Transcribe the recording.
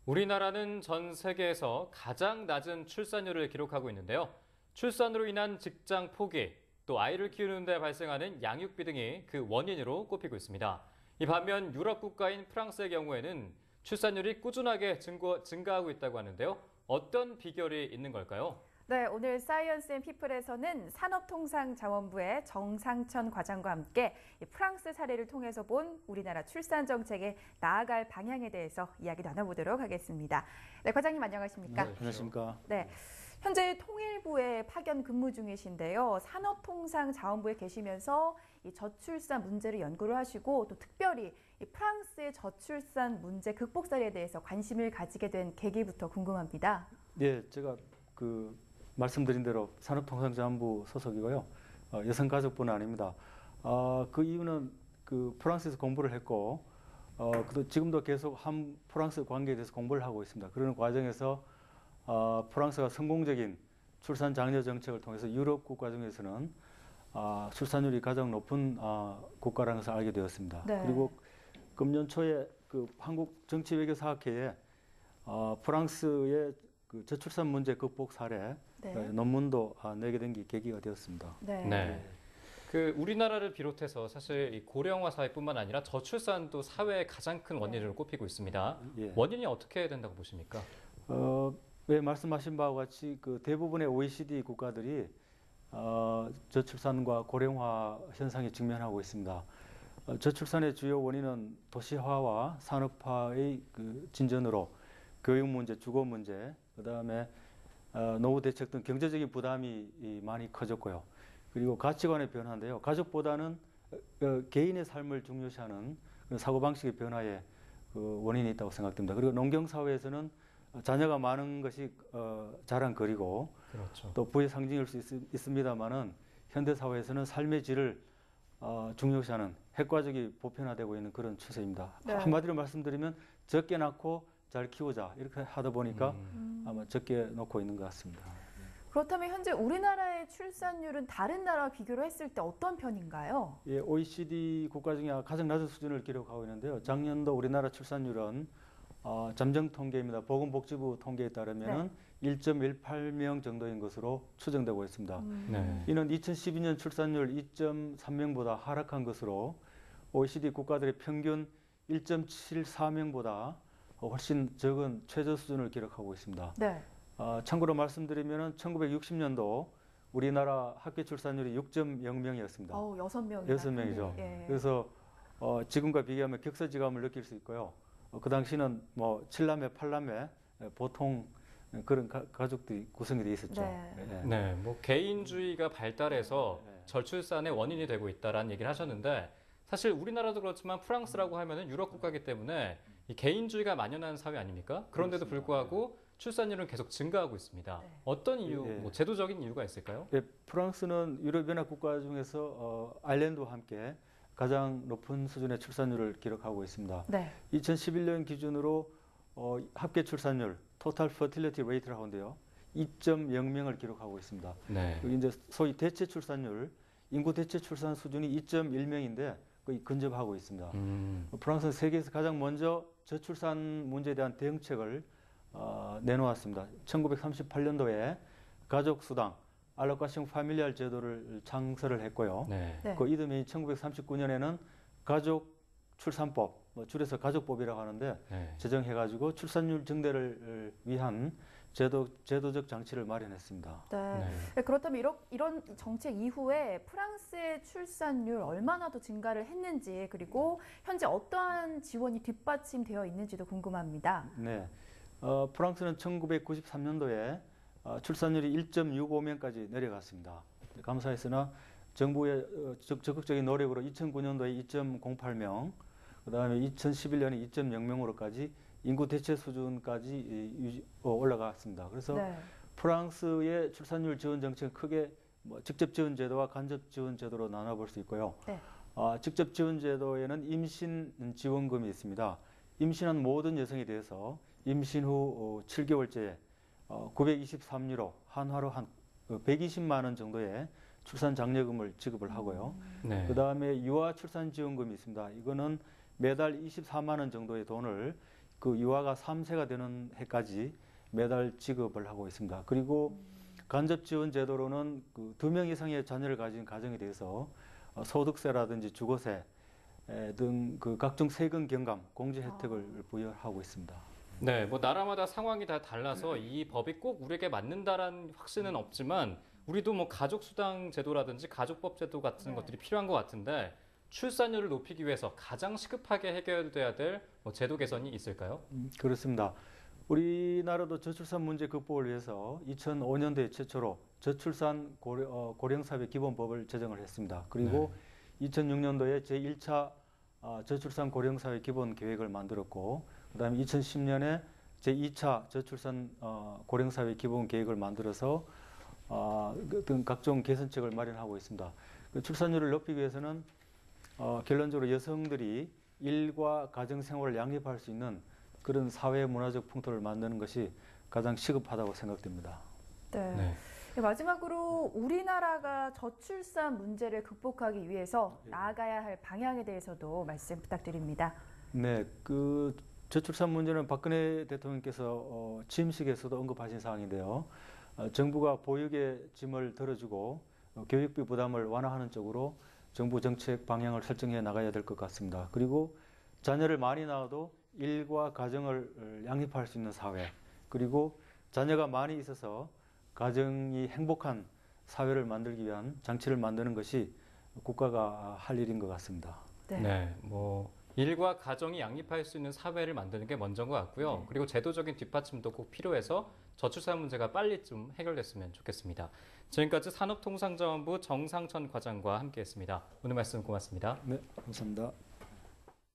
우리나라는 전 세계에서 가장 낮은 출산율을 기록하고 있는데요. 출산으로 인한 직장 포기, 또 아이를 키우는 데 발생하는 양육비 등이 그 원인으로 꼽히고 있습니다. 이 반면 유럽 국가인 프랑스의 경우에는 출산율이 꾸준하게 증가하고 있다고 하는데요. 어떤 비결이 있는 걸까요? 네, 오늘 사이언스 앤 피플에서는 산업통상자원부의 정상천 과장과 함께 프랑스 사례를 통해서 본 우리나라 출산 정책의 나아갈 방향에 대해서 이야기 나눠보도록 하겠습니다. 네, 과장님 안녕하십니까? 네, 안녕하십니까? 네, 현재 통일부에 파견 근무 중이신데요. 산업통상자원부에 계시면서 이 저출산 문제를 연구를 하시고 또 특별히 이 프랑스의 저출산 문제 극복 사례에 대해서 관심을 가지게 된 계기부터 궁금합니다. 네, 제가 말씀드린 대로 산업통상자원부 소속이고요. 여성가족부는 아닙니다. 그 이유는 프랑스에서 공부를 했고, 지금도 계속 프랑스 관계에 대해서 공부를 하고 있습니다. 그러는 과정에서 프랑스가 성공적인 출산 장려 정책을 통해서 유럽 국가 중에서는 출산율이 가장 높은 국가라는 것을 알게 되었습니다. 네. 그리고 금년 초에 한국정치외교사학회에 프랑스의 저출산 문제 극복 사례 논문도 내게 된 게 계기가 되었습니다. 네. 우리나라를 비롯해서 사실 이 고령화 사회뿐만 아니라 저출산도 사회의 가장 큰 원인으로 꼽히고 있습니다. 예. 원인이 어떻게 된다고 보십니까? 왜 말씀하신 바와 같이 대부분의 OECD 국가들이 저출산과 고령화 현상에 직면하고 있습니다. 저출산의 주요 원인은 도시화와 산업화의 진전으로 교육 문제, 주거 문제, 그다음에 노후 대책 등 경제적인 부담이 많이 커졌고요. 그리고 가치관의 변화인데요. 가족보다는 개인의 삶을 중요시하는 사고방식의 변화에 원인이 있다고 생각됩니다. 그리고 농경사회에서는 자녀가 많은 것이 자랑거리고 그렇죠. 또 부의 상징일 수 있습니다만은 현대사회에서는 삶의 질을 중요시하는 핵가족이 보편화되고 있는 그런 추세입니다. 네. 한마디로 말씀드리면 적게 낳고 잘 키우자 이렇게 하다 보니까 아마 적게 놓고 있는 것 같습니다. 그렇다면 현재 우리나라의 출산율은 다른 나라와 비교를 했을 때 어떤 편인가요? 예, OECD 국가 중에 가장 낮은 수준을 기록하고 있는데요. 작년도 우리나라 출산율은 잠정 통계입니다. 보건복지부 통계에 따르면 1.18명 정도인 것으로 추정되고 있습니다. 네. 이는 2012년 출산율 2.3명보다 하락한 것으로 OECD 국가들의 평균 1.74명보다 훨씬 적은 최저 수준을 기록하고 있습니다. 네. 참고로 말씀드리면 1960년도 우리나라 합계 출산율이 6.0명이었습니다. 6명이나. 6명이죠. 예. 그래서 지금과 비교하면 격세지감을 느낄 수 있고요. 그 당시는 7남매, 8남매 보통 그런 가족들이 구성이 돼 있었죠. 네. 네, 개인주의가 발달해서 저출산의 원인이 되고 있다라는 얘기를 하셨는데 사실 우리나라도 그렇지만 프랑스라고 하면은 유럽 국가이기 때문에 이 개인주의가 만연한 사회 아닙니까? 그런데도 불구하고 출산율은 계속 증가하고 있습니다. 네. 어떤 이유, 제도적인 이유가 있을까요? 예, 프랑스는 유럽연합 국가 중에서 아일랜드와 함께 가장 높은 수준의 출산율을 기록하고 있습니다. 네. 2011년 기준으로 합계 출산율, 토탈 퍼틸리티 레이트라고 하는데요. 2.0명을 기록하고 있습니다. 네. 그리고 이제 소위 대체 출산율, 인구 대체 출산 수준이 2.1명인데 거의 근접하고 있습니다. 프랑스는 세계에서 가장 먼저 저출산 문제에 대한 대응책을 내놓았습니다. 1938년도에 가족수당, 알로카시옹 파밀리알 제도를 창설을 했고요. 네. 네. 그 이듬해 1939년에는 가족 출산법, 줄여서 가족법이라고 하는데 제정해가지고 출산율 증대를 위한 제도적 장치를 마련했습니다. 네. 네. 그렇다면 이런 정책 이후에 프랑스의 출산율 얼마나 더 증가를 했는지 그리고 현재 어떠한 지원이 뒷받침되어 있는지도 궁금합니다. 네. 프랑스는 1993년도에 출산율이 1.65명까지 내려갔습니다. 감사했으나 정부의 적극적인 노력으로 2009년도에 2.08명, 그 다음에 2011년에 2.0명으로까지 인구 대체 수준까지 올라갔습니다. 그래서 프랑스의 출산율 지원 정책은 크게 직접 지원 제도와 간접 지원 제도로 나눠볼 수 있고요. 직접 지원 제도에는 임신 지원금이 있습니다. 임신한 모든 여성에 대해서 임신 후 7개월째에 923유로, 한화로 한 120만 원 정도의 출산 장려금을 지급을 하고요. 그 다음에 유아 출산 지원금이 있습니다. 이거는 매달 24만 원 정도의 돈을 그 유아가 3세가 되는 해까지 매달 지급을 하고 있습니다. 그리고 간접 지원 제도로는 그 2명 이상의 자녀를 가진 가정에 대해서 소득세라든지 주거세 등 그 각종 세금 경감, 공제 혜택을 부여하고 있습니다. 네, 뭐 나라마다 상황이 다 달라서 이 법이 꼭 우리에게 맞는다라는 확신은 없지만 우리도 뭐 가족수당 제도라든지 가족법 제도 같은 것들이 필요한 것 같은데 출산율을 높이기 위해서 가장 시급하게 해결돼야 될 뭐 제도 개선이 있을까요? 그렇습니다. 우리나라도 저출산 문제 극복을 위해서 2005년도에 최초로 저출산 고령사회 기본법을 제정을 했습니다. 그리고 2006년도에 제1차 저출산 고령사회 기본 계획을 만들었고, 그다음에 2010년에 제2차 저출산 고령사회 기본 계획을 만들어서 등 각종 개선책을 마련하고 있습니다. 그 출산율을 높이기 위해서는 결론적으로 여성들이 일과 가정 생활을 양립할 수 있는 그런 사회 문화적 풍토를 만드는 것이 가장 시급하다고 생각됩니다. 네. 마지막으로 우리나라가 저출산 문제를 극복하기 위해서 나아가야 할 방향에 대해서도 말씀 부탁드립니다. 네, 그 저출산 문제는 박근혜 대통령께서 취임식에서도 언급하신 사항인데요. 정부가 보육의 짐을 덜어주고 교육비 부담을 완화하는 쪽으로 정부 정책 방향을 설정해 나가야 될 것 같습니다. 그리고 자녀를 많이 낳아도 일과 가정을 양립할 수 있는 사회, 그리고 자녀가 많이 있어서 가정이 행복한 사회를 만들기 위한 장치를 만드는 것이 국가가 할 일인 것 같습니다. 네, 뭐 일과 가정이 양립할 수 있는 사회를 만드는 게 먼저인 것 같고요. 그리고 제도적인 뒷받침도 꼭 필요해서 저출산 문제가 빨리 좀 해결됐으면 좋겠습니다. 지금까지 산업통상자원부 정상천 과장과 함께했습니다. 오늘 말씀 고맙습니다. 네, 감사합니다.